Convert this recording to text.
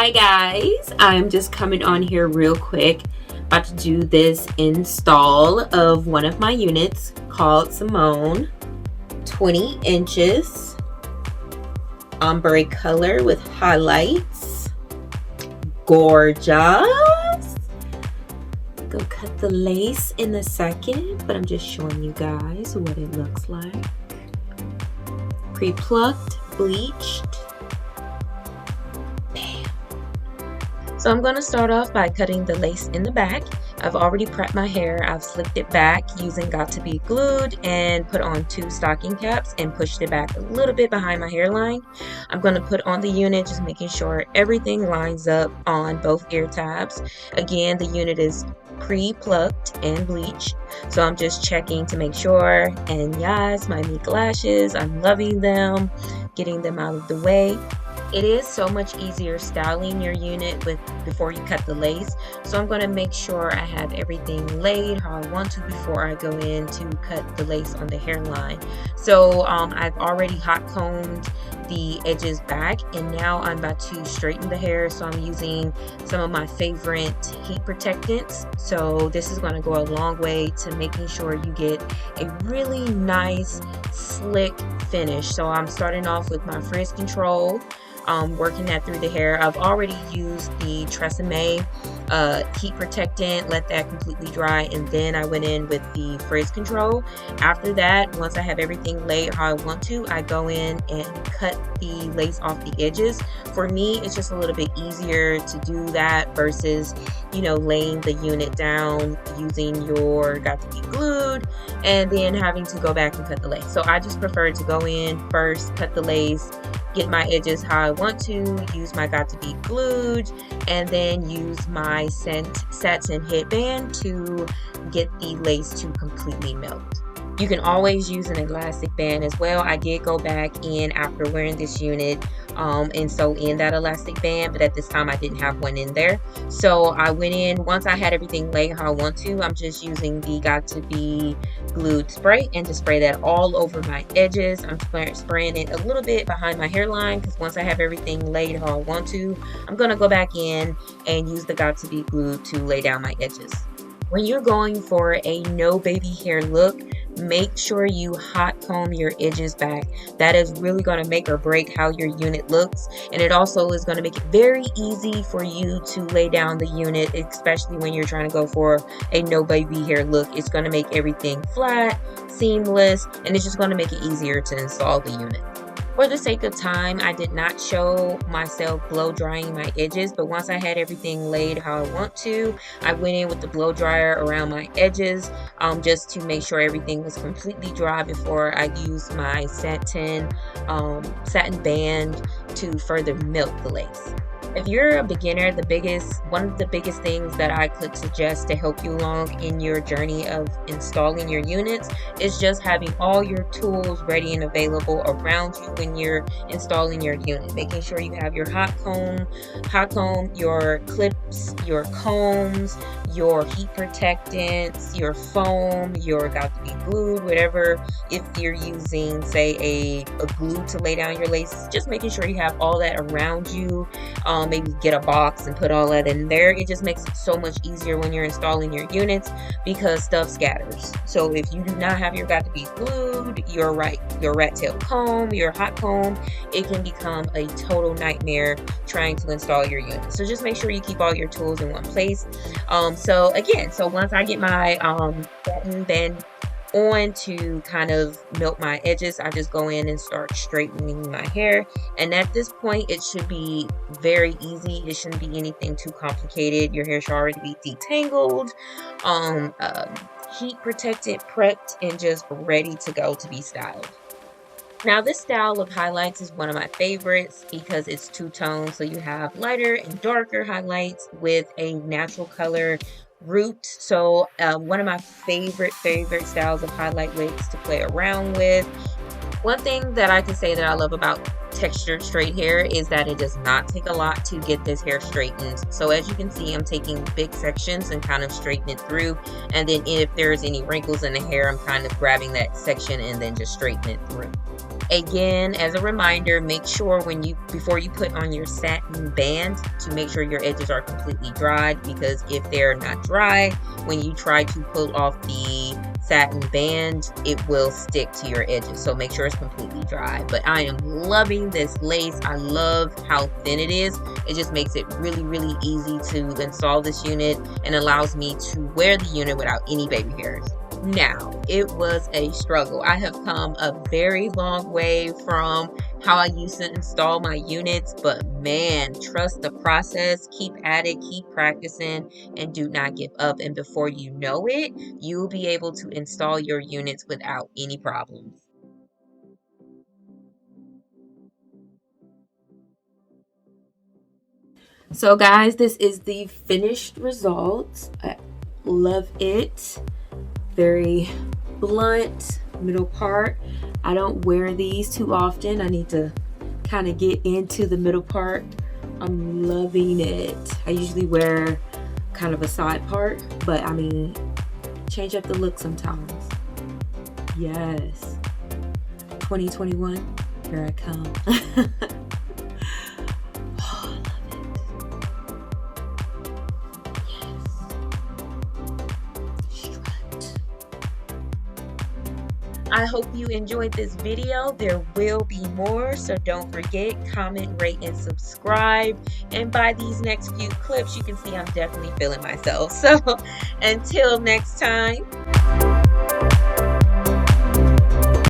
Hi guys, I'm just coming on here real quick, about to do this install of one of my units called Simone, 20 inches, ombre color with highlights, gorgeous. Go cut the lace in a second, but I'm just showing you guys what it looks like. Pre-plucked, bleached. So I'm going to start off by cutting the lace in the back. I've already prepped my hair. I've slicked it back using Got To Be Glued and put on 2 stocking caps and pushed it back a little bit behind my hairline. I'm going to put on the unit, just making sure everything lines up on both ear tabs. Again, the unit is pre-plucked and bleached, so I'm just checking to make sure. And yes, my meek lashes, I'm loving them, getting them out of the way. It is so much easier styling your unit before you cut the lace, so I'm going to make sure I have everything laid how I want to before I go in to cut the lace on the hairline. So I've already hot combed the edges back, and now I'm about to straighten the hair. So I'm using some of my favorite heat protectants, so this is going to go a long way to making sure you get a really nice slick finish. So I'm starting off with my frizz control, working that through the hair. I've already used the Tresemme heat protectant, let that completely dry, and then I went in with the frizz control. After that, once I have everything laid how I want to, I go in and cut the lace off the edges. For me, it's just a little bit easier to do that versus, you know, laying the unit down using your Got To Be Glued and then having to go back and cut the lace. So I just prefer to go in first, cut the lace, get my edges how I want to, use my Got To Be Glued, and then use my satin headband to get the lace to completely melt. You can always use an elastic band as well. I did go back in after wearing this unit and sew in that elastic band, but at this time I didn't have one in there. So I went in, once I had everything laid how I want to, I'm just using the Got To Be Glued spray and to spray that all over my edges. I'm spraying it a little bit behind my hairline because once I have everything laid how I want to, I'm going to go back in and use the Got To Be Glued to lay down my edges. When you're going for a no baby hair look, make sure you hot comb your edges back. That is really going to make or break how your unit looks, and it also is going to make it very easy for you to lay down the unit, especially when you're trying to go for a no baby hair look. It's going to make everything flat, seamless, and it's just going to make it easier to install the unit. For the sake of time, I did not show myself blow drying my edges, but once I had everything laid how I want to, I went in with the blow dryer around my edges just to make sure everything was completely dry before I used my satin band to further melt the lace. If you're a beginner, one of the biggest things that I could suggest to help you along in your journey of installing your units is just having all your tools ready and available around you when you're installing your unit. Making sure you have your hot comb, your clips, your combs, your heat protectants, your foam, your Got To Be Glued, whatever. If you're using, say, a glue to lay down your laces, just making sure you have all that around you. Maybe get a box and put all that in there. It just makes it so much easier when you're installing your units because stuff scatters. So if you do not have your Got To Be Glued, your rat tail comb, your hot comb, it can become a total nightmare trying to install your unit. So just make sure you keep all your tools in one place. So once I get my satin band on to kind of melt my edges, I just go in and start straightening my hair. And at this point, it should be very easy. It shouldn't be anything too complicated. Your hair should already be detangled, heat protected, prepped, and just ready to go to be styled. Now, this style of highlights is one of my favorites because it's two-tone. So you have lighter and darker highlights with a natural color root. So one of my favorite styles of highlight wigs to play around with. One thing that I can say that I love about textured straight hair is that it does not take a lot to get this hair straightened. So as you can see, I'm taking big sections and kind of straighten it through, and then if there's any wrinkles in the hair, I'm kind of grabbing that section and then just straighten it through. Again, as a reminder, make sure before you put on your satin band to make sure your edges are completely dried, because if they're not dry, when you try to pull off the satin band, it will stick to your edges. So make sure it's completely dry. But I am loving this lace. I love how thin it is. It just makes it really, really easy to install this unit and allows me to wear the unit without any baby hairs. Now, it was a struggle. I have come a very long way from how I used to install my units, but man, trust the process, keep at it, keep practicing, and do not give up. And before you know it, you will be able to install your units without any problems. So guys, this is the finished result. I love it. Very blunt middle part. I don't wear these too often. I need to kind of get into the middle part. I'm loving it. I usually wear kind of a side part, but I mean, change up the look sometimes. Yes. 2021, here I come. I hope you enjoyed this video. There will be more, so don't forget, comment, rate, and subscribe. And by these next few clips, you can see I'm definitely feeling myself. So until next time.